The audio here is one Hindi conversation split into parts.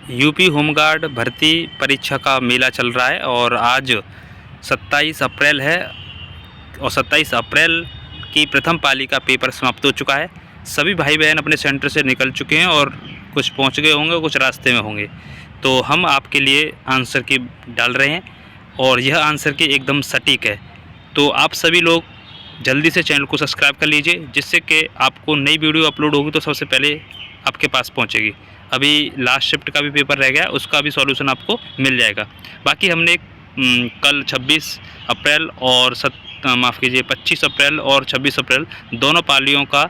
यूपी होमगार्ड भर्ती परीक्षा का मेला चल रहा है और आज 27 अप्रैल है और 27 अप्रैल की प्रथम पाली का पेपर समाप्त हो चुका है। सभी भाई बहन अपने सेंटर से निकल चुके हैं और कुछ पहुंच गए होंगे, कुछ रास्ते में होंगे। तो हम आपके लिए आंसर की डाल रहे हैं और यह आंसर की एकदम सटीक है। तो आप सभी लोग जल्दी से चैनल को सब्सक्राइब कर लीजिए, जिससे कि आपको नई वीडियो अपलोड होगी तो सबसे पहले आपके पास पहुंचेगी। अभी लास्ट शिफ्ट का भी पेपर रह गया, उसका भी सॉल्यूशन आपको मिल जाएगा। बाकी हमने कल 26 अप्रैल और 25 अप्रैल और 26 अप्रैल दोनों पालियों का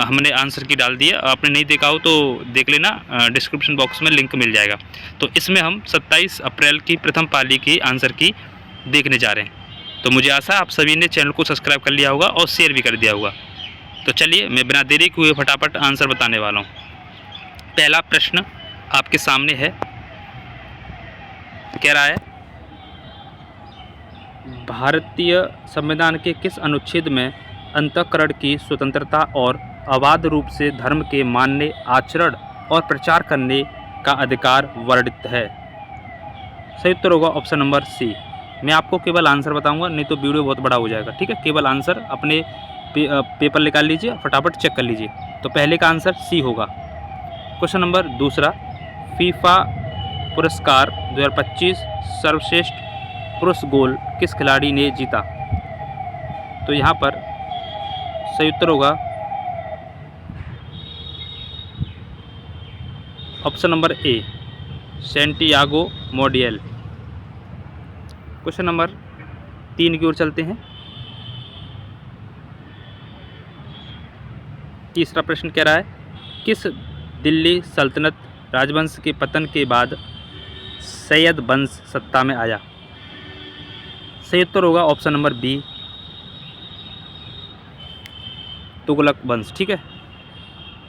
हमने आंसर की डाल दिया। आपने नहीं देखा हो तो देख लेना, डिस्क्रिप्शन बॉक्स में लिंक मिल जाएगा। तो इसमें हम 27 अप्रैल की प्रथम पाली की आंसर की देखने जा रहे हैं। तो मुझे आशा आप सभी ने चैनल को सब्सक्राइब कर लिया होगा और शेयर भी कर दिया होगा। तो चलिए मैं बिना देरी किए फटाफट आंसर बताने वाला हूँ। पहला प्रश्न आपके सामने है, कह रहा है भारतीय संविधान के किस अनुच्छेद में अंतःकरण की स्वतंत्रता और अबाध रूप से धर्म के मानने, आचरण और प्रचार करने का अधिकार वर्णित है? सही उत्तर होगा ऑप्शन नंबर सी। मैं आपको केवल आंसर बताऊंगा, नहीं तो वीडियो बहुत बड़ा हो जाएगा। ठीक है, केवल आंसर अपने पेपर निकाल लीजिए, फटाफट चेक कर लीजिए। तो पहले का आंसर सी होगा। क्वेश्चन नंबर दूसरा, फीफा पुरस्कार 2025 सर्वश्रेष्ठ पुरुष गोल किस खिलाड़ी ने जीता? तो यहाँ पर सही उत्तर होगा option number A, Santiago Montiel. Question number 3 की ओर चलते हैं। तीसरा प्रश्न कह रहा है, किस दिल्ली सल्तनत राजवंश के पतन के बाद सैयद वंश सत्ता में आया? सही उत्तर होगा ऑप्शन नंबर बी, तुगलक वंश। ठीक है।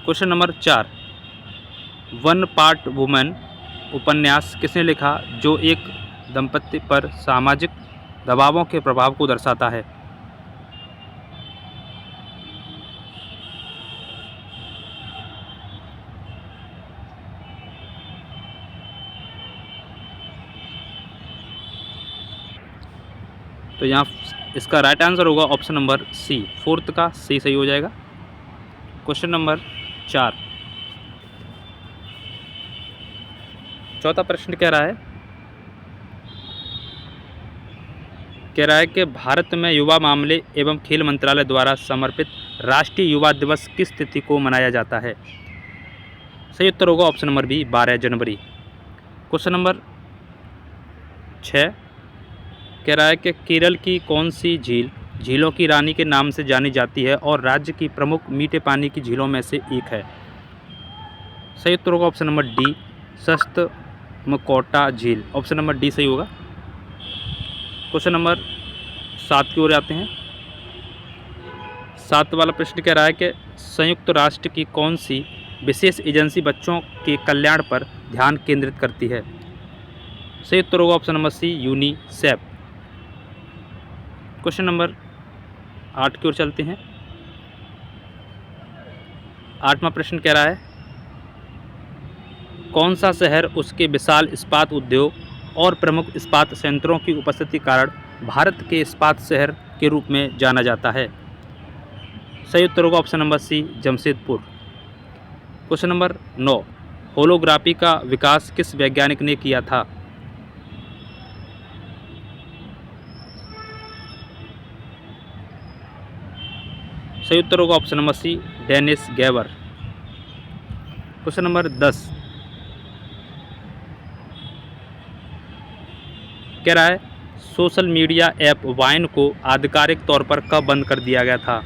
Question number 4, one part woman उपन्यास किसने लिखा जो एक दंपति पर सामाजिक दबावों के प्रभाव को दर्शाता है? तो यहाँ इसका राइट आंसर होगा ऑप्शन नंबर सी, फोर्थ का सी सही हो जाएगा। क्वेश्चन नंबर 4, चौथा प्रश्न कह रहा है कि भारत में युवा मामले एवं खेल मंत्रालय द्वारा समर्पित राष्ट्रीय युवा दिवस किस तिथि को मनाया जाता है? सही उत्तर होगा ऑप्शन नंबर बी, 12 जनवरी। क्वेश्चन नंबर 6 कह रहा है कि केरल की कौन सी झील झीलों की रानी के नाम से जानी जाती है और राज्य की प्रमुख मीठे पानी की झीलों में से एक है? सही उत्तर होगा ऑप्शन नंबर डी, सस्तमकोटा झील। ऑप्शन नंबर डी सही होगा। क्वेश्चन नंबर 7 की ओर आते हैं। 7 वाला प्रश्न कह रहा है कि संयुक्त राष्ट्र की कौन सी विशेष एजेंसी बच्चों के कल्याण पर ध्यान केंद्रित करती है? सही उत्तर होगा option number C, UNICEF. Question number 8 की ओर चलते हैं। 8वां प्रश्न कह रहा है, कौन सा शहर उसके विशाल इस्पात उद्योग और प्रमुख इस्पात संयंत्रों की उपस्थिति के कारण भारत के इस्पात शहर के रूप में जाना जाता है? सही उत्तर होगा option number C, Jamshedpur. Question number 9, holography का विकास किस वैज्ञानिक ने किया था? सही उत्तर होगा option number C, Dennis Gabor. Question number 10 कह रहा है, सोशल मीडिया ऐप वाइन को आधिकारिक तौर पर कब बंद कर दिया गया था?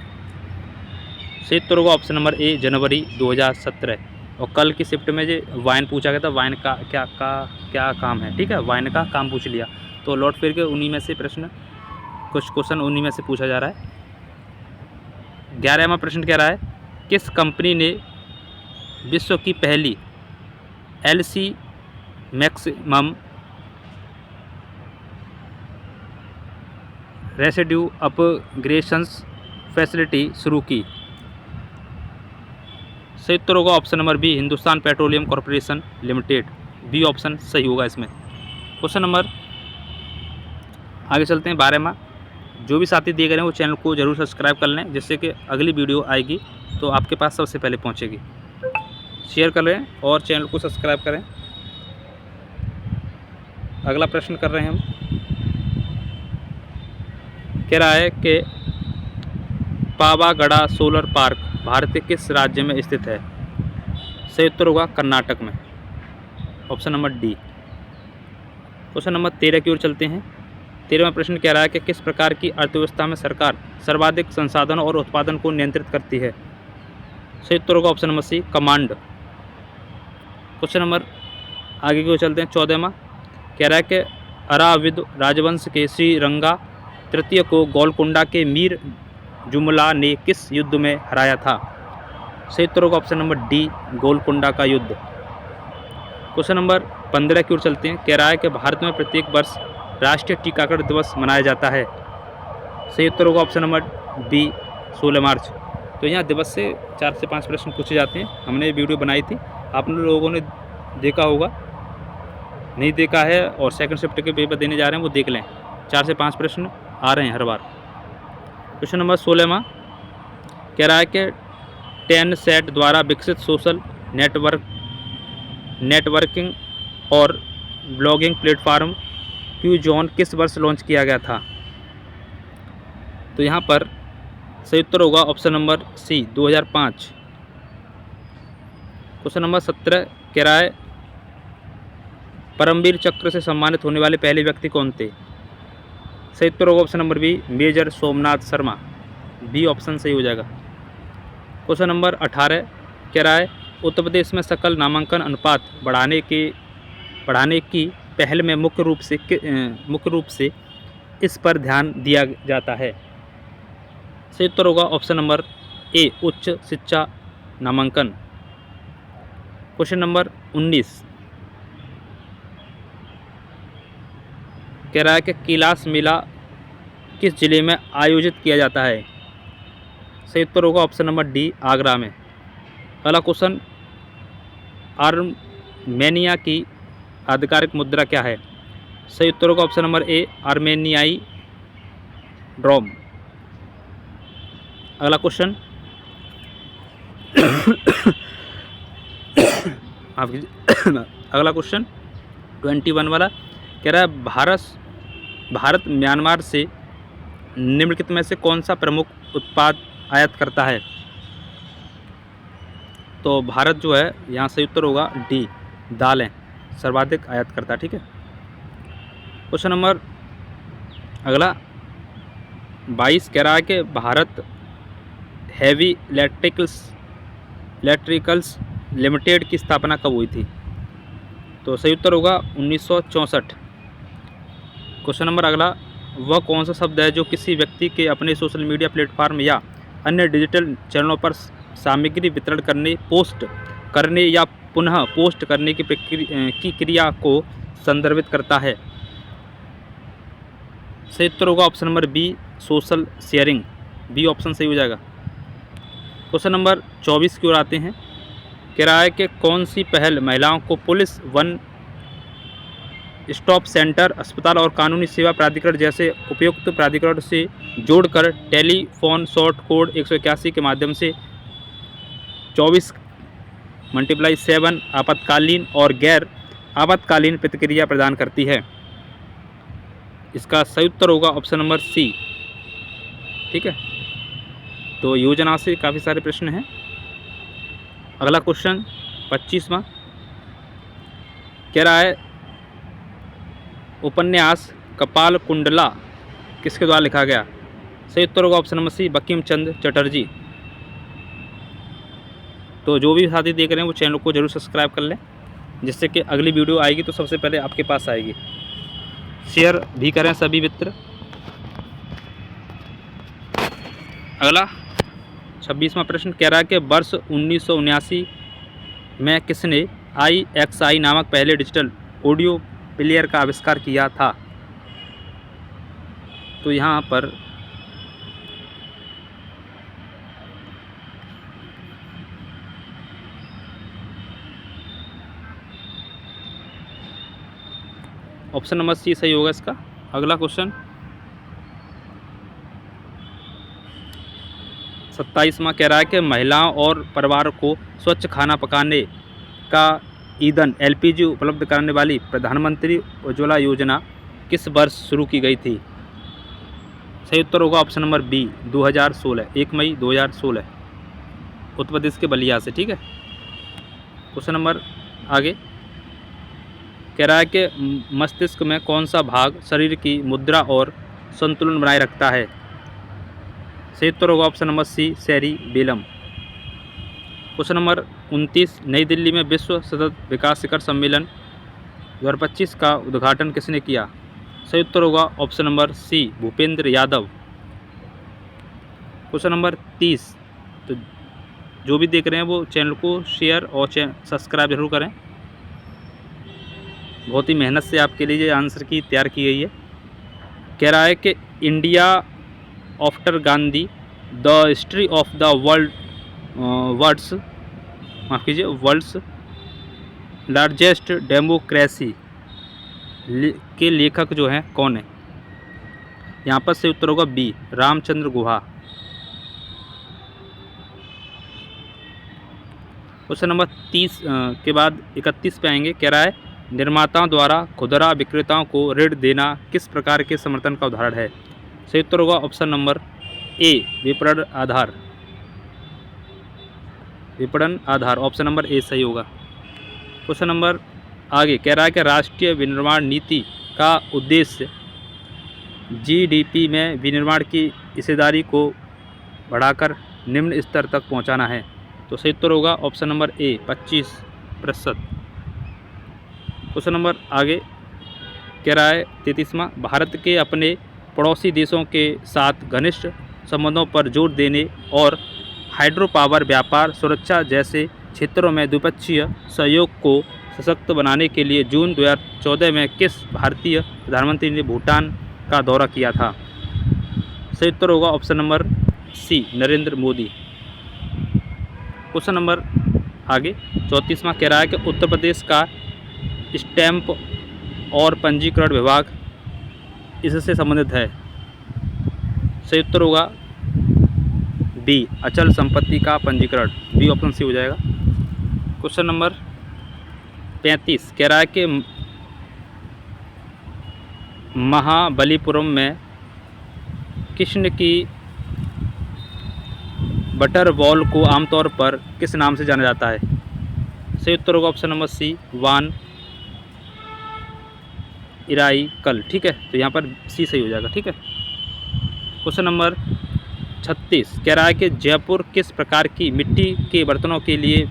सही उत्तर होगा ऑप्शन नंबर ए, जनवरी 2017। और कल की शिफ्ट में जो वाइन पूछा गया था, वाइन का क्या काम है। ठीक है, वाइन का काम पूछ लिया। तो लौट फिर के उन्हीं में से प्रश्न, कुछ क्वेश्चन उन्हीं में से पूछा जा रहा है। 11वां प्रश्न कह रहा है, किस कंपनी ने विश्व की पहली LC maximum residue upgradations facility शुरू की? सही उत्तर होगा option number B, Hindustan petroleum corporation limited. B option सही होगा इसमें। क्वेश्चन नंबर आगे चलते हैं 12वां। जो भी साथी देख रहे हैं वो चैनल को जरूर सब्सक्राइब कर लें, जिससे कि अगली वीडियो आएगी तो आपके पास सबसे पहले पहुंचेगी। शेयर कर लें और चैनल को सब्सक्राइब करें। अगला प्रश्न कर रहे हैं हम। कह रहा है कि पावागढ़ सोलर पार्क भारत के किस राज्य में स्थित है? सही उत्तर होगा कर्नाटक में, option number D. Question number 13 की ओर चलते हैं। 13वां प्रश्न कह रहा है कि किस प्रकार की अर्थव्यवस्था में सरकार सर्वाधिक संसाधन और उत्पादन को नियंत्रित करती है? सही उत्तर होगा option number C, command. Question number आगे की ओर चलते हैं। 14वां कह रहा है कि अराविद राजवंश के श्रीरंगा तृतीय को गोलकुंडा के मीर जुमला ने किस युद्ध में हराया था? सही उत्तर होगा ऑप्शन नंबर डी, गोलकुंडा का युद्ध। क्वेश्चन नंबर 15 की ओर चलते हैं। कह रहा है कि भारत में प्रत्येक वर्ष राष्ट्रीय टीकाकरण दिवस मनाया जाता है। सही उत्तर होगा ऑप्शन नंबर बी, 16 मार्च। तो यहाँ दिवस से 4 से 5 प्रश्न पूछे जाते हैं। हमने वीडियो बनाई थी, आप लोगों ने देखा होगा, नहीं देखा है और सेकंड शिफ्ट के पेपर देने जा रहे हैं वो देख लें। 4 से 5 प्रश्न आ रहे हैं हर बार। क्वेश्चन नंबर 16वां कह रहा है कि टेनसेट द्वारा विकसित सोशल नेटवर्किंग और ब्लॉगिंग प्लेटफॉर्म क्यूजॉन किस वर्ष लॉन्च किया गया था? तो यहाँ पर सही उत्तर होगा option number C, 2005। Question number 17 कह रहा है परमवीर चक्र से सम्मानित होने वाले पहले व्यक्ति कौन थे? सही उत्तर होगा option number B, major Somnath Sharma, B option सही हो जाएगा। क्वेश्चन नंबर 18 कह रहा है उत्तर प्रदेश में सकल नामांकन अनुपात बढ़ाने की पहल में मुख्य रूप से इस पर ध्यान दिया जाता है। सही उत्तर होगा ऑप्शन नंबर ए, उच्च शिक्षा नामांकन। क्वेश्चन नंबर 19 कह रहा है कि कैलाश मेला किस जिले में आयोजित किया जाता है? सही उत्तर होगा ऑप्शन नंबर डी, आगरा में। अगला क्वेश्चन, आर्मेनिया की आधिकारिक मुद्रा क्या है? सही उत्तर होगा ऑप्शन नंबर ए, आर्मेनियाई ड्रॉम। अगला क्वेश्चन अगला क्वेश्चन 21 वाला कह रहा है भारत म्यांमार से निम्नलिखित में से कौन सा प्रमुख उत्पाद आयात करता है? तो भारत जो है यहाँ सही उत्तर होगा डी, दालें सर्वाधिक आयात करता है। ठीक है। क्वेश्चन नंबर अगला 22 कह रहा है कि भारत हैवी इलेक्ट्रिकल्स लिमिटेड की स्थापना कब हुई थी? तो सही उत्तर होगा 1964। क्वेश्चन नंबर अगला, वह कौन सा शब्द है जो किसी व्यक्ति के अपने सोशल मीडिया प्लेटफॉर्म या अन्य डिजिटल चैनलों पर सामग्री वितरण करने, पोस्ट करने या पुनः पोस्ट करने की क्रिया को संदर्भित करता है? सही उत्तर होगा option number B, social sharing, B option सही हो जाएगा। क्वेश्चन नंबर 24 की ओर आते हैं। कह रहा है कि कौन सी पहल महिलाओं को पुलिस, वन स्टॉप सेंटर, अस्पताल और कानूनी सेवा प्राधिकरण जैसे उपयुक्त प्राधिकरण से जोड़कर टेलीफोन शॉर्ट कोड 181 के माध्यम से 24x7 आपातकालीन और गैर आपातकालीन प्रतिक्रिया प्रदान करती है? इसका सही उत्तर होगा ऑप्शन नंबर सी। ठीक है, तो योजना से काफ़ी सारे प्रश्न हैं। अगला क्वेश्चन 25वां कह रहा है उपन्यास कपाल कुंडला किसके द्वारा लिखा गया? सही उत्तर होगा ऑप्शन नंबर सी, बंकिम चंद्र चटर्जी। तो जो भी साथी देख रहे हैं वो चैनल को जरूर सब्सक्राइब कर लें, जिससे कि अगली वीडियो आएगी तो सबसे पहले आपके पास आएगी। शेयर भी करें सभी मित्र। अगला 26वां प्रश्न कह रहा है कि वर्ष 1979 में किसने IXI नामक पहले डिजिटल ऑडियो प्लेयर का आविष्कार किया था? तो यहाँ पर ऑप्शन नंबर सी सही होगा इसका। अगला क्वेश्चन 27वां कह रहा है कि महिलाओं और परिवार को स्वच्छ खाना पकाने का ईंधन एलपीजी उपलब्ध कराने वाली प्रधानमंत्री उज्ज्वला योजना किस वर्ष शुरू की गई थी? सही उत्तर होगा ऑप्शन नंबर बी 2016, 1 मई 2016, उत्तर प्रदेश के बलिया से। ठीक है, क्वेश्चन नंबर आगे कह रहा है कि मस्तिष्क में कौन सा भाग शरीर की मुद्रा और संतुलन बनाए रखता है? सही उत्तर होगा option number C cerebellum. Question number 29 नई दिल्ली में विश्व सतत विकास शिखर सम्मेलन 2025 का उद्घाटन किसने किया? सही उत्तर होगा option number C Bhupendra Yadav. Question number 30 तो जो भी देख रहे हैं वो चैनल को शेयर और सब्सक्राइब जरूर करें। बहुत ही मेहनत से आपके लिए ये आंसर की तैयार की गई है। कह रहा है कि India after Gandhi the history of the world's largest democracy के लेखक जो हैं कौन है? यहाँ पर सही उत्तर होगा B Ramachandra Guha. Question number 30 के बाद 31 पे आएंगे। कह रहा है निर्माताओं द्वारा खुदरा विक्रेताओं को ऋण देना किस प्रकार के समर्थन का उदाहरण है? सही उत्तर होगा ऑप्शन नंबर ए विपणन आधार। विपणन आधार ऑप्शन नंबर ए सही होगा। क्वेश्चन नंबर आगे कह रहा है कि राष्ट्रीय विनिर्माण नीति का उद्देश्य जीडीपी में विनिर्माण की हिस्सेदारी को बढ़ाकर निम्न स्तर तक पहुंचाना है। तो सही उत्तर होगा ऑप्शन नंबर ए 25%। क्वेश्चन नंबर आगे कह रहा है 33वां भारत के अपने पड़ोसी देशों के साथ घनिष्ठ संबंधों पर जोर देने और हाइड्रो पावर व्यापार सुरक्षा जैसे क्षेत्रों में द्विपक्षीय सहयोग को सशक्त बनाने के लिए जून 2014 में किस भारतीय प्रधानमंत्री ने भूटान का दौरा किया था? सही उत्तर होगा option number C Narendra Modi. Question number आगे 34वां कह रहा है कि उत्तर प्रदेश का स्टैंप और पंजीकरण विभाग इससे संबंधित है। सही उत्तर होगा बी अचल संपत्ति का पंजीकरण, बी ऑप्शन सी हो जाएगा। क्वेश्चन नंबर 35 कह रहा है कि महाबलीपुरम में कृष्ण की बटर बॉल को आमतौर पर किस नाम से जाना जाता है? सही उत्तर होगा ऑप्शन नंबर सी वान इराइकल। ठीक है, तो यहाँ पर सी सही हो जाएगा। ठीक है, क्वेश्चन नंबर 36 कह रहा है कि जयपुर किस प्रकार की मिट्टी के बर्तनों के लिए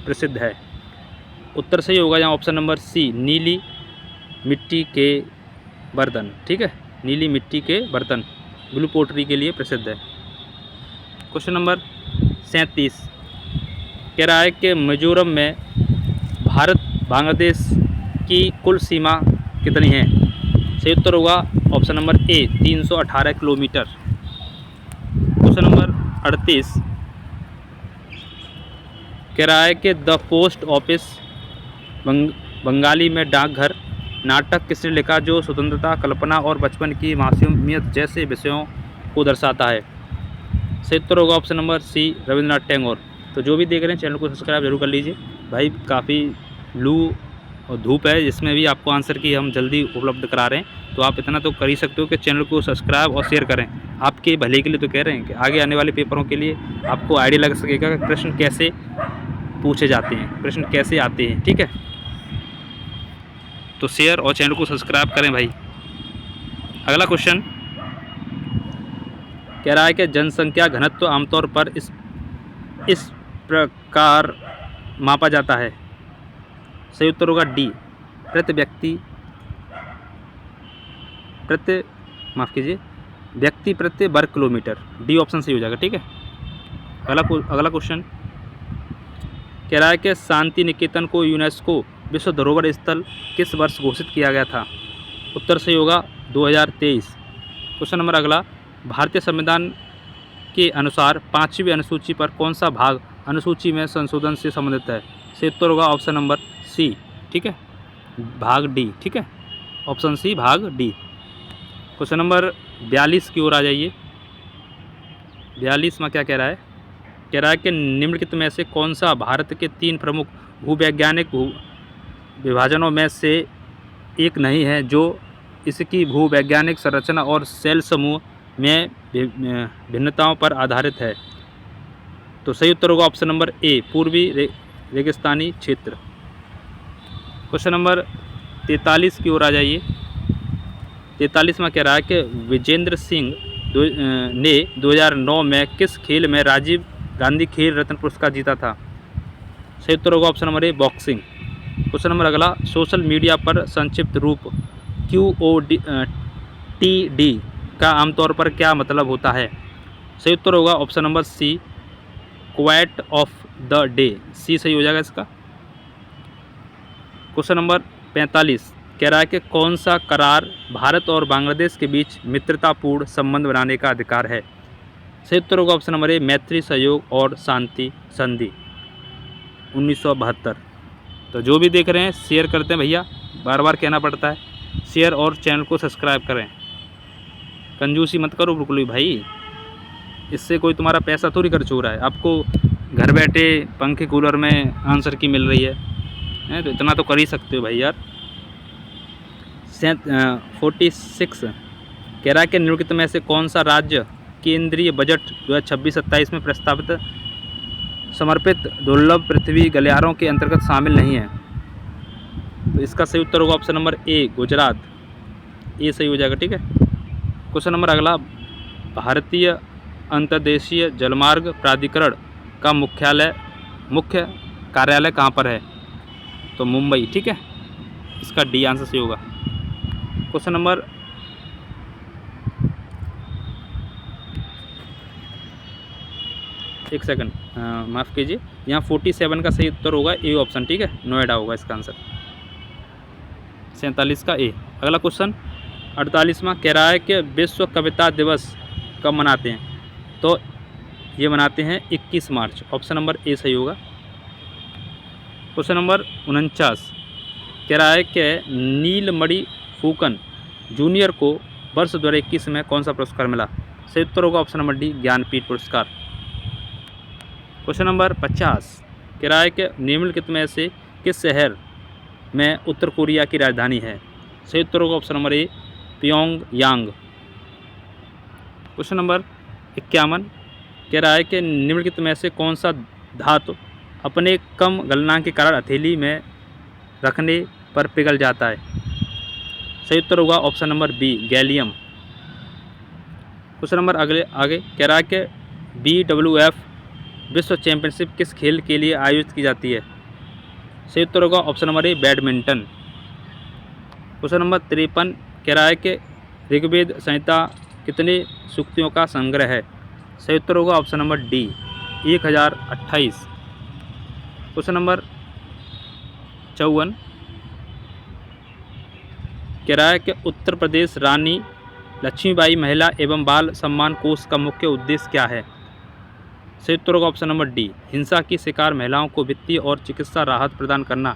प्रसिद्ध है? उत्तर सही होगा यहाँ ऑप्शन नंबर सी नीली मिट्टी के बर्तन। ठीक है, नीली मिट्टी के बर्तन ब्लू पोटरी के लिए प्रसिद्ध है। क्वेश्चन नंबर 37 कह रहा है कि मिजोरम में भारत बांग्लादेश की कुल सीमा कितनी है? सही उत्तर होगा ऑप्शन नंबर ए 318 किलोमीटर। क्वेश्चन नंबर 38 कह रहा है कि द पोस्ट ऑफिस बंगाली में डाकघर नाटक किसने लिखा जो स्वतंत्रता कल्पना और बचपन की मासूमियत जैसे विषयों को दर्शाता है? सही उत्तर होगा option number C Rabindranath Tagore. तो जो भी देख रहे हैं चैनल को सब्सक्राइब जरूर कर लीजिए भाई। काफ़ी लू और धूप है जिसमें भी आपको आंसर की हम जल्दी उपलब्ध करा रहे हैं, तो आप इतना तो कर ही सकते हो कि चैनल को सब्सक्राइब और शेयर करें। आपके भले के लिए तो कह रहे हैं कि आगे आने वाले पेपरों के लिए आपको आइडिया लग सकेगा कि प्रश्न कैसे पूछे जाते हैं, प्रश्न कैसे आते हैं। ठीक है, तो शेयर और चैनल को सब्सक्राइब करें भाई। अगला क्वेश्चन कह रहा है कि जनसंख्या घनत्व आमतौर पर इस प्रकार मापा जाता है। सही उत्तर होगा डी व्यक्ति प्रति वर्ग किलोमीटर, डी ऑप्शन सही हो जाएगा। ठीक है, अगला क्वेश्चन कह रहा है कि शांति निकेतन को यूनेस्को विश्व धरोहर स्थल किस वर्ष घोषित किया गया था? उत्तर सही होगा 2023। क्वेश्चन नंबर अगला भारतीय संविधान के अनुसार 5वीं अनुसूची पर कौन सा भाग अनुसूची में संशोधन से संबंधित है? सही उत्तर होगा ऑप्शन नंबर सी। ठीक है, भाग डी। ठीक है, ऑप्शन सी भाग डी। क्वेश्चन नंबर 42 की ओर आ जाइए। 42 में क्या कह रहा है? कह रहा है कि निम्नलिखित में से कौन सा भारत के 3 प्रमुख भूवैज्ञानिक विभाजनों में से एक नहीं है जो इसकी भूवैज्ञानिक संरचना और सेल समूह में भिन्नताओं पर आधारित है। तो सही उत्तर होगा ऑप्शन नंबर ए, पूर्वी रेगिस्तानी क्षेत्र। क्वेश्चन नंबर 43 की ओर आ जाइए। 43 में कह रहा है कि विजेंद्र सिंह ने 2009 में किस खेल में राजीव गांधी खेल रत्न पुरस्कार जीता था? सही उत्तर होगा ऑप्शन नंबर ए, बॉक्सिंग। क्वेश्चन नंबर अगला, सोशल मीडिया पर संक्षिप्त रूप QOTD का आमतौर पर क्या मतलब होता है? सही उत्तर होगा option number C, quote of the day. C सही हो जाएगा इसका। क्वेश्चन नंबर 45 कह रहा है कि कौन सा करार भारत और बांग्लादेश के बीच मित्रतापूर्ण संबंध बनाने का अधिकार है? सही उत्तर होगा ऑप्शन नंबर ए, मैत्री, सहयोग और शांति संधि 1972। तो जो भी देख रहे हैं शेयर करते हैं भैया, बार बार कहना पड़ता है, शेयर और चैनल को सब्सक्राइब करें। कंजूसी मत करो बिल्कुल भी भाई, इससे कोई तुम्हारा पैसा थोड़ी खर्च हो रहा है। आपको घर बैठे पंखे कूलर में आंसर की मिल रही है, तो इतना तो कर ही सकते हो भाई यार। 46 कह रहा है कि निम्नलिखित में से कौन सा राज्य केंद्रीय बजट 2026-27 में प्रस्तावित समर्पित दुर्लभ पृथ्वी गलियारों के अंतर्गत शामिल नहीं है? तो इसका सही उत्तर होगा ऑप्शन नंबर ए, गुजरात। ये सही हो जाएगा, ठीक है। क्वेश्चन नंबर अगला, भारतीय अंतर्देशीय जलमार्ग प्राधिकरण का मुख्य कार्यालय कहाँ पर है? तो मुंबई, ठीक है। इसका डी आंसर सही होगा। क्वेश्चन नंबर एक सेकंड, माफ़ कीजिए, यहाँ 47 का सही उत्तर होगा ए ऑप्शन, ठीक है। नोएडा होगा इसका आंसर। 47 का ए। अगला क्वेश्चन 48वां कह रहा है कि विश्व कविता दिवस कब मनाते हैं? तो ये मनाते हैं 21 मार्च। ऑप्शन नंबर ए सही होगा। क्वेश्चन नंबर 49 कह रहा है कि नीलमणि फूकन जूनियर को वर्ष 2021 में कौन सा पुरस्कार मिला? सही उत्तर होगा ऑप्शन नंबर डी, ज्ञानपीठ पुरस्कार। क्वेश्चन नंबर 50 कह रहा है कि निम्नलिखित में से किस शहर में उत्तर कोरिया की राजधानी है? सही उत्तर होगा ऑप्शन नंबर ए, प्योंगयांग। क्वेश्चन नंबर 51 कह रहा है कि निम्नलिखित में से कौन सा धातु अपने कम गलनांक के कारण हथेली में रखने पर पिघल जाता है? सही उत्तर होगा option number B, gallium. Question number आगे कह रहा है कि BWF विश्व चैंपियनशिप किस खेल के लिए आयोजित की जाती है? सही उत्तर होगा ऑप्शन नंबर ए, बैडमिंटन। क्वेश्चन नंबर 53 कह रहा है कि ऋग्वेद संहिता कितने सूक्तियों का संग्रह है? सही उत्तर होगा option number D, 1028। Question number 54 कह रहा है कि उत्तर प्रदेश रानी लक्ष्मीबाई महिला एवं बाल सम्मान कोष का मुख्य उद्देश्य क्या है? सही उत्तर होगा ऑप्शन नंबर डी, हिंसा की शिकार महिलाओं को वित्तीय और चिकित्सा राहत प्रदान करना।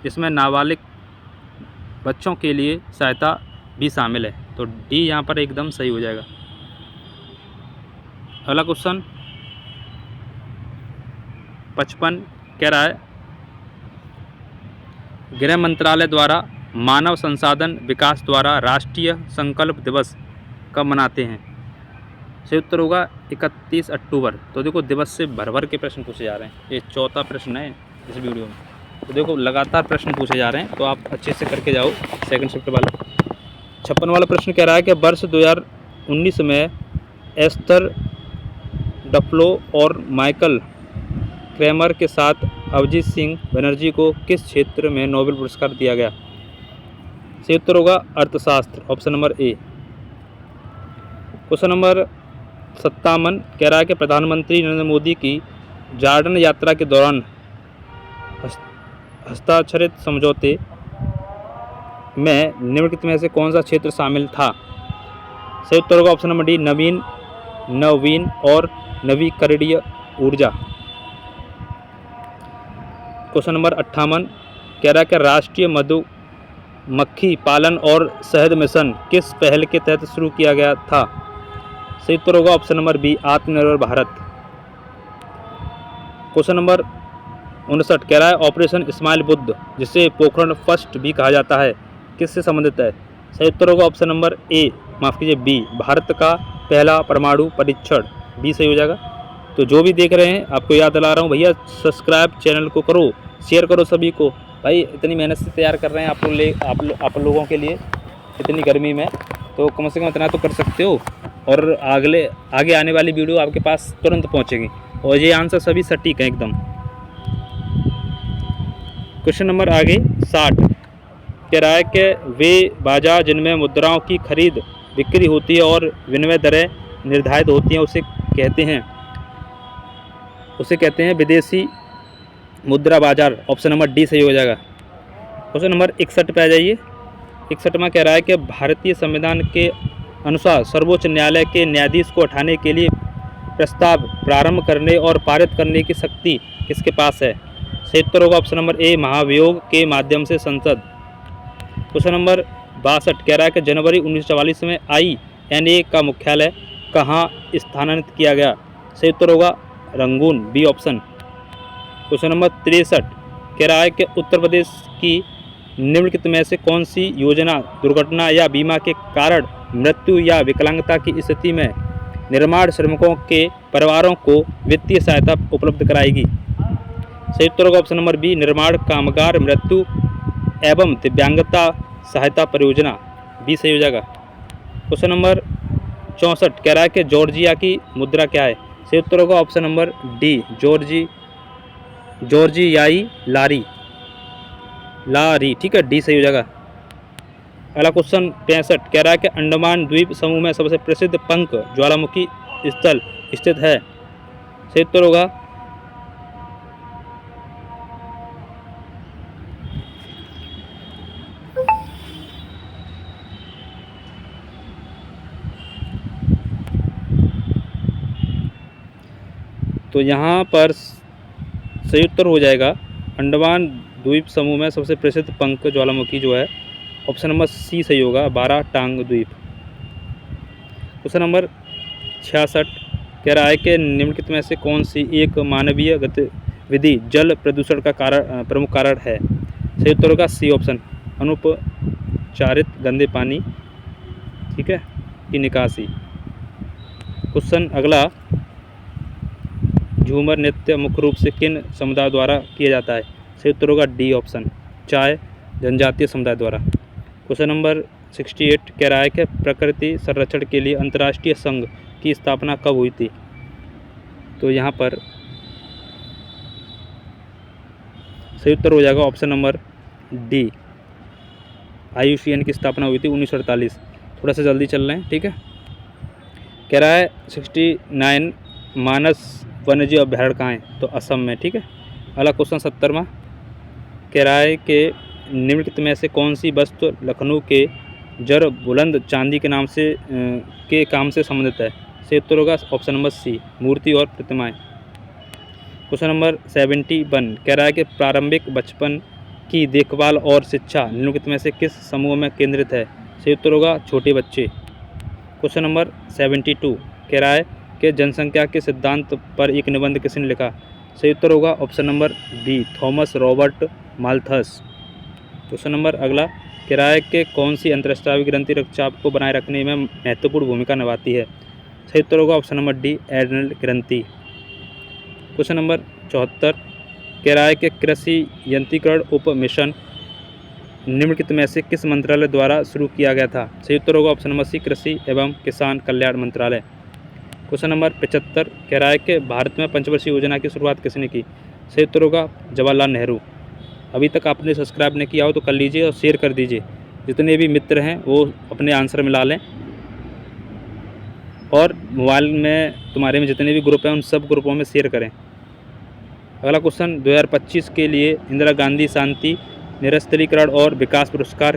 इसमें नाबालिग बच्चों के लिए सहायता भी शामिल है। तो डी यहाँ पर एकदम सही हो जाएगा। अगला क्वेश्चन 55 कह रहा है, गृह मंत्रालय द्वारा मानव संसाधन विकास द्वारा राष्ट्रीय संकल्प दिवस कब मनाते हैं? सही उत्तर होगा 31 अक्टूबर। तो देखो दिवस से भर के प्रश्न पूछे जा रहे हैं, ये चौथा प्रश्न है इस वीडियो में। तो देखो लगातार प्रश्न पूछे जा रहे हैं, तो आप अच्छे से करके जाओ। सेकंड शिफ्ट वाला 56 वाला प्रश्न कह रहा है कि वर्ष 2019 में एस्थर डफ्लो और माइकल क्रैमर के साथ अभिजीत सिंह बनर्जी को किस क्षेत्र में नोबेल पुरस्कार दिया गया? सही उत्तर होगा अर्थशास्त्र, ऑप्शन नंबर ए। क्वेश्चन नंबर 57 कह रहा है कि प्रधानमंत्री नरेंद्र मोदी की जॉर्डन यात्रा के दौरान हस्ताक्षरित समझौते में निम्नलिखित में से कौन सा क्षेत्र शामिल था? सही उत्तर होगा ऑप्शन नंबर डी, नवीन और नवीकरणीय ऊर्जा। क्वेश्चन नंबर 58 कह रहा है कि राष्ट्रीय मक्खी पालन और शहद मिशन किस पहल के तहत शुरू किया गया था? सही उत्तर होगा ऑप्शन नंबर बी, आत्मनिर्भर भारत। क्वेश्चन नंबर 59 कह रहा है ऑपरेशन स्माइल बुद्ध, जिसे पोखरण फर्स्ट भी कहा जाता है, किससे संबंधित है? सही उत्तर होगा ऑप्शन नंबर ए, माफ़ कीजिए बी, भारत का पहला परमाणु परीक्षण, बी सही हो जाएगा। तो जो भी देख रहे हैं आपको याद दिला रहा हूँ भैया, सब्सक्राइब चैनल को करो, शेयर करो सभी को। भाई इतनी मेहनत से तैयार कर रहे हैं आप लोगों के लिए इतनी गर्मी में, तो कम से कम इतना तो कर सकते हो। और आगे आने वाली वीडियो आपके पास तुरंत पहुँचेगी और ये आंसर सभी सटीक हैं एकदम। क्वेश्चन नंबर आगे 60 कह रहा है कि वे बाजार जिनमें मुद्राओं की खरीद बिक्री होती है और विनिमय दरें निर्धारित होती हैं उसे कहते हैं विदेशी मुद्रा बाजार, ऑप्शन नंबर डी सही हो जाएगा। क्वेश्चन नंबर 61 पे आ जाइए। 61 में कह रहा है कि भारतीय संविधान के अनुसार सर्वोच्च न्यायालय के न्यायाधीश को हटाने के लिए प्रस्ताव प्रारंभ करने और पारित करने की शक्ति किसके पास है? सही उत्तर होगा ऑप्शन नंबर ए, महाभियोग के माध्यम से संसद। क्वेश्चन नंबर 62 कह रहा है कि जनवरी 1944 में INA का मुख्यालय कहाँ स्थानांतरित किया गया? सही उत्तर होगा Rangoon, B option. Question number 63 कह रहा है कि उत्तर प्रदेश की निम्नलिखित में से कौन सी योजना दुर्घटना या बीमा के कारण मृत्यु या विकलांगता की स्थिति में निर्माण श्रमिकों के परिवारों को वित्तीय सहायता उपलब्ध कराएगी? सही उत्तर होगा ऑप्शन नंबर बी, निर्माण कामगार मृत्यु एवं दिव्यांगता सहायता परियोजना, बी सही हो जाएगा। क्वेश्चन नंबर 64 कह रहा है कि जॉर्जिया की मुद्रा क्या है? सही उत्तर होगा ऑप्शन नंबर डी, जॉर्जियाई लारी, ठीक है, डी सही हो जाएगा। अगला क्वेश्चन 65 कह रहा है कि अंडमान द्वीप समूह में सबसे प्रसिद्ध पंख ज्वालामुखी स्थल स्थित है? सही उत्तर होगा तो यहाँ पर सही उत्तर हो जाएगा अंडमान द्वीप समूह में सबसे प्रसिद्ध पंख ज्वालामुखी जो है ऑप्शन नंबर सी सही होगा, 12 टांग द्वीप। क्वेश्चन नंबर 66 कह रहा है कि निम्नलिखित में से कौन सी एक मानवीय गतिविधि जल प्रदूषण का प्रमुख कारण है? सही उत्तर होगा सी ऑप्शन, अनुपचारित गंदे पानी, ठीक है, की निकासी। क्वेश्चन अगला, झूमर नृत्य मुख्य रूप से किन समुदाय द्वारा किया जाता है? सही उत्तर होगा डी ऑप्शन, चाय जनजातीय समुदाय द्वारा। क्वेश्चन नंबर 68 कह रहा है कि प्रकृति संरक्षण के लिए अंतर्राष्ट्रीय संघ की स्थापना कब हुई थी? तो यहाँ पर सही उत्तर हो जाएगा ऑप्शन नंबर डी, IUCN की स्थापना हुई थी 1948। थोड़ा सा जल्दी चल रहे हैं, ठीक है। कह रहा है 69 मानस वन्यजीव अभ्यारण्य कहाँ है? तो असम में, ठीक है। अगला क्वेश्चन 70वां कह रहा है कि निम्नलिखित में से कौन सी वस्तु लखनऊ के जर बुलंद चांदी के नाम से के काम से संबंधित है? सही उत्तर होगा ऑप्शन नंबर सी, मूर्ति और प्रतिमाएं। क्वेश्चन नंबर 71 कह रहा है कि प्रारंभिक बचपन की देखभाल और शिक्षा निम्नलिखित में से किस समूह में केंद्रित है? सही उत्तर होगा छोटे बच्चे। क्वेश्चन नंबर 72 कह रहा है कि जनसंख्या के सिद्धांत पर एक निबंध किसने लिखा? सही उत्तर होगा option number B, Thomas Robert Malthus. Question number अगला कह रहा है कि कौन सी अंतरस्रावी ग्रंथि रक्तचाप को बनाए रखने में महत्वपूर्ण भूमिका निभाती है? सही उत्तर होगा ऑप्शन नंबर डी, एड्रिनल ग्रंथि। क्वेश्चन नंबर 74 कह रहा है कि कृषि यंत्रीकरण उप मिशन निम्नलिखित में से किस मंत्रालय द्वारा शुरू किया गया था? सही उत्तर होगा ऑप्शन नंबर सी, कृषि एवं किसान कल्याण मंत्रालय। क्वेश्चन नंबर 75 कह रहा है कि भारत में पंचवर्षीय योजना की शुरुआत किसने की? सही उत्तर होगा जवाहरलाल नेहरू। अभी तक आपने सब्सक्राइब नहीं किया हो तो कर लीजिए और शेयर कर दीजिए, जितने भी मित्र हैं वो अपने आंसर मिला लें। और मोबाइल में तुम्हारे में जितने भी ग्रुप हैं उन सब ग्रुपों में शेयर करें। अगला क्वेश्चन 2025 के लिए इंदिरा गांधी शांति निरस्त्रीकरण और विकास पुरस्कार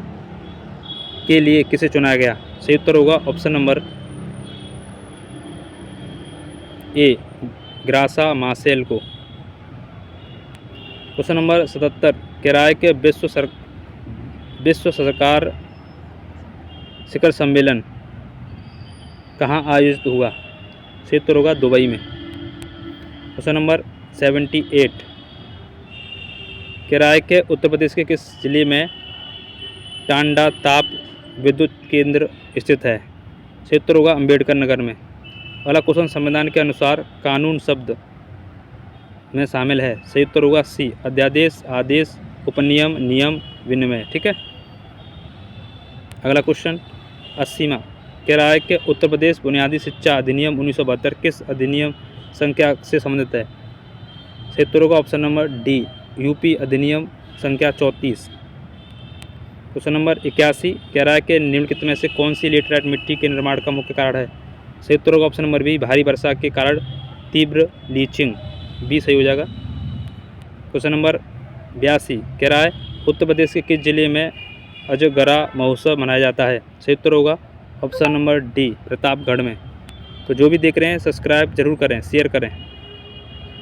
के लिए किसे चुना गया? सही उत्तर होगा ऑप्शन नंबर ए, ग्रासा मासेल को। क्वेश्चन नंबर 77 कह रहा है कि विश्व सरकार शिखर सम्मेलन कहाँ आयोजित हुआ? सही उत्तर होगा दुबई में। क्वेश्चन नंबर 78, किराए के उत्तर प्रदेश के किस जिले में टांडा ताप विद्युत केंद्र स्थित है? सही उत्तर होगा अम्बेडकर नगर में। अगला क्वेश्चन, संविधान के अनुसार कानून शब्द में शामिल है? सही उत्तर होगा सी, अध्यादेश, आदेश, उपनियम, नियम, विनिमय। ठीक है। अगला क्वेश्चन 80वां, किराए के उत्तर प्रदेश बुनियादी शिक्षा अधिनियम 1972 किस अधिनियम संख्या से संबंधित है? सही उत्तर होगा ऑप्शन नंबर डी, यूपी अधिनियम संख्या 34। क्वेश्चन नंबर 81, किराए के निम्नलिखित में से कौन सी लेटराइट मिट्टी के निर्माण का मुख्य कारण है? सही उत्तर होगा ऑप्शन नंबर बी, भारी वर्षा के कारण तीव्र लीचिंग। बी सही हो जाएगा। क्वेश्चन नंबर 82, किराए उत्तर प्रदेश के किस जिले में अजगरा महोत्सव मनाया जाता है? सही उत्तर होगा ऑप्शन नंबर डी, प्रतापगढ़ में। तो जो भी देख रहे हैं सब्सक्राइब जरूर करें, शेयर करें।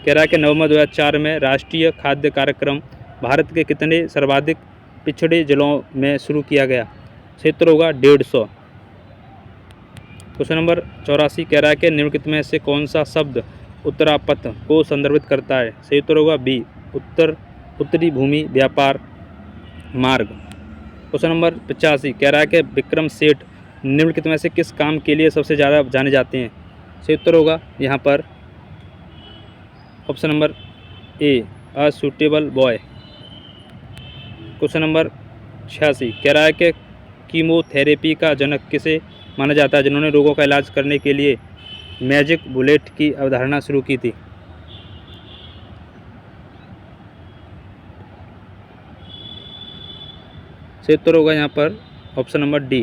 किराए के नवंबर 2004 में राष्ट्रीय खाद्य कार्यक्रम भारत के कितने सर्वाधिक पिछड़े जिलों में शुरू किया गया? सही उत्तर होगा 150। क्वेश्चन नंबर 84, किराए के निम्नलिखित में से कौन सा शब्द उत्तरापथ को संदर्भित करता है? सही उत्तर होगा बी, उत्तरी भूमि व्यापार मार्ग। क्वेश्चन नंबर 85, किराए के विक्रम सेठ निम्नलिखित में से किस काम के लिए सबसे ज़्यादा जाने जाते हैं? सही उत्तर होगा यहाँ पर option number A, a suitable boy. Question number 86, किराए के कीमोथेरेपी का जनक किसे माना जाता है जिन्होंने रोगों का इलाज करने के लिए मैजिक बुलेट की अवधारणा शुरू की थी? सही उत्तर होगा यहाँ पर option number D.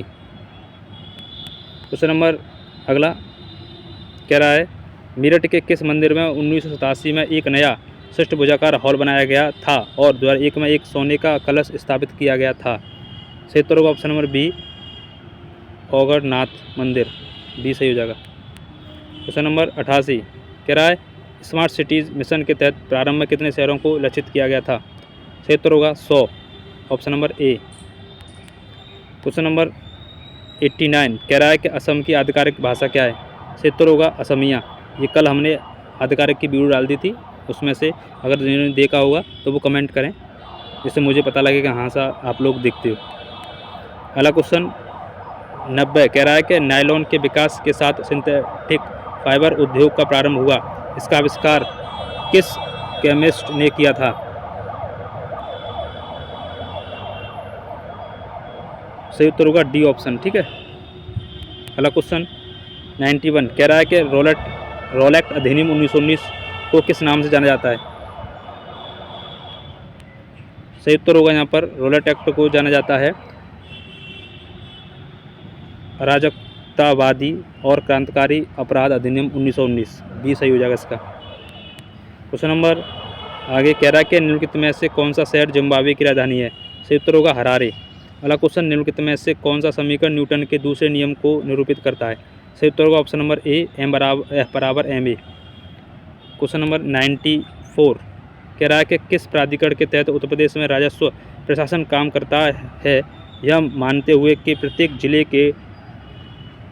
Question number अगला, किराए मेरठ के किस मंदिर में 1987 में एक नया षष्ठभुजाकार हॉल बनाया गया था और 2001 में एक सोने का कलश स्थापित किया गया था? सही उत्तर होगा ऑप्शन नंबर बी, औगरनाथ मंदिर। बी सही हो जाएगा। क्वेश्चन नंबर 88, किराए स्मार्ट सिटीज़ मिशन के तहत प्रारंभ में कितने शहरों को लक्षित किया गया था? सही उत्तर होगा 100, ऑप्शन नंबर ए। क्वेश्चन नंबर 89, किराए के असम की आधिकारिक भाषा क्या है? सही उत्तर होगा असमिया। ये कल हमने आधिकारिक की वीडियो डाल दी थी, उसमें से अगर जिन्होंने देखा होगा तो वो कमेंट करें जिससे मुझे पता लगे कि हाँ सा आप लोग देखते हो। अगला क्वेश्चन 90, किराए के नायलॉन के विकास के साथ सिंथेटिक फाइबर उद्योग का प्रारंभ हुआ। इसका आविष्कार किस केमिस्ट ने किया था? सही उत्तर होगा डी ऑप्शन। ठीक है। अगला क्वेश्चन 91, किराए के रोलेट अधिनियम 1919 को किस नाम से जाना जाता है? सही उत्तर होगा यहाँ पर रोलेट एक्ट को जाना जाता है अराजकतावादी और क्रांतिकारी अपराध अधिनियम 1919। बी सही हो जाएगा इसका। क्वेश्चन नंबर आगे, किराए के निम्नलिखित में से कौन सा शहर जिम्बाब्वे की राजधानी है? सही उत्तर होगा हरारे। अगला क्वेश्चन, निम्नलिखित में से कौन सा समीकरण न्यूटन के दूसरे नियम को निरूपित करता है? सही उत्तर होगा ऑप्शन नंबर ए, F=ma। क्वेश्चन नंबर 94, किराए के किस प्राधिकरण के तहत उत्तर प्रदेश में राजस्व प्रशासन काम करता है, यह मानते हुए कि प्रत्येक जिले के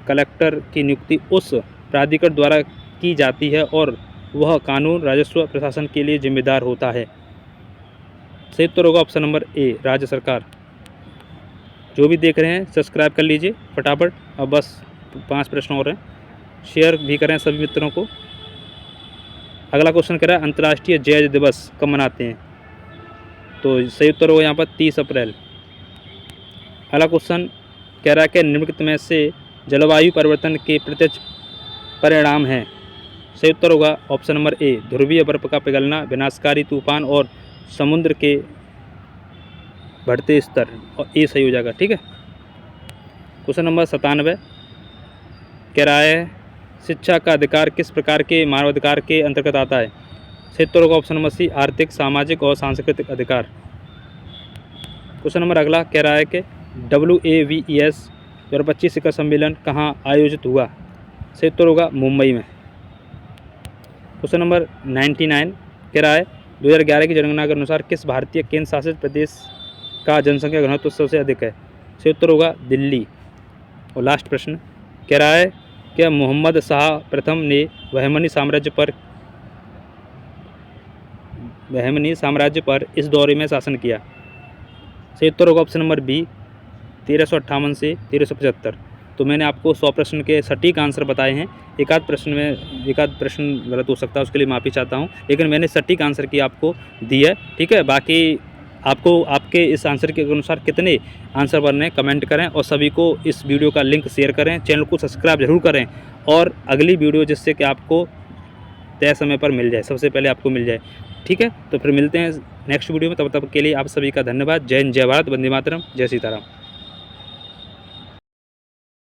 कलेक्टर की नियुक्ति उस प्राधिकरण द्वारा की जाती है और वह कानून राजस्व प्रशासन के लिए जिम्मेदार होता है? सही उत्तर होगा ऑप्शन नंबर ए, राज्य सरकार। जो भी देख रहे हैं सब्सक्राइब कर लीजिए फटाफट। अब बस 5 प्रश्न और हैं, शेयर भी करें सभी मित्रों को। अगला क्वेश्चन कह रहा है अंतर्राष्ट्रीय जैज दिवस कब मनाते हैं? तो सही उत्तर होगा यहाँ पर 30 अप्रैल। अगला क्वेश्चन कह रहा है कि निम्नलिखित में से जलवायु परिवर्तन के प्रत्यक्ष परिणाम हैं? सही उत्तर होगा ऑप्शन नंबर ए, ध्रुवीय बर्फ का पिघलना, विनाशकारी तूफान और समुद्र के बढ़ते स्तर। और ए सही हो जाएगा। ठीक है। क्वेश्चन नंबर 97, किराए शिक्षा का अधिकार किस प्रकार के मानवाधिकार के अंतर्गत आता है? सही उत्तर होगा ऑप्शन नंबर सी, आर्थिक, सामाजिक और सांस्कृतिक अधिकार। क्वेश्चन नंबर अगला, किराए के WAVES 2025 शिखर सम्मेलन कहाँ आयोजित हुआ? सही उत्तर होगा मुंबई में। क्वेश्चन नंबर 99, किराए 2011 की जनगणना के अनुसार किस भारतीय केंद्र शासित प्रदेश का जनसंख्या घनत्व सबसे अधिक है? सही उत्तर होगा दिल्ली। और लास्ट प्रश्न कह रहा है क्या मोहम्मद शाह प्रथम ने बहमनी साम्राज्य पर इस दौर में शासन किया? सही उत्तर होगा ऑप्शन नंबर बी 1358 से 1375। तो मैंने आपको 100 प्रश्न के सटीक आंसर बताए हैं। एक आध प्रश्न गलत हो सकता है, उसके लिए माफ़ी चाहता हूं, लेकिन मैंने सटीक आंसर की आपको दी है। ठीक है, बाकी आपको आपके इस आंसर के अनुसार कितने आंसर बनने हैं कमेंट करें, और सभी को इस वीडियो का लिंक शेयर करें, चैनल को सब्सक्राइब जरूर करें, और अगली वीडियो जिससे कि आपको तय समय पर मिल जाए, सबसे पहले आपको मिल जाए। ठीक है, तो फिर मिलते हैं नेक्स्ट वीडियो में, तब तक के लिए आप सभी का धन्यवाद। जय हिंद, जय भारत, वंदे मातरम, जय सीताराम।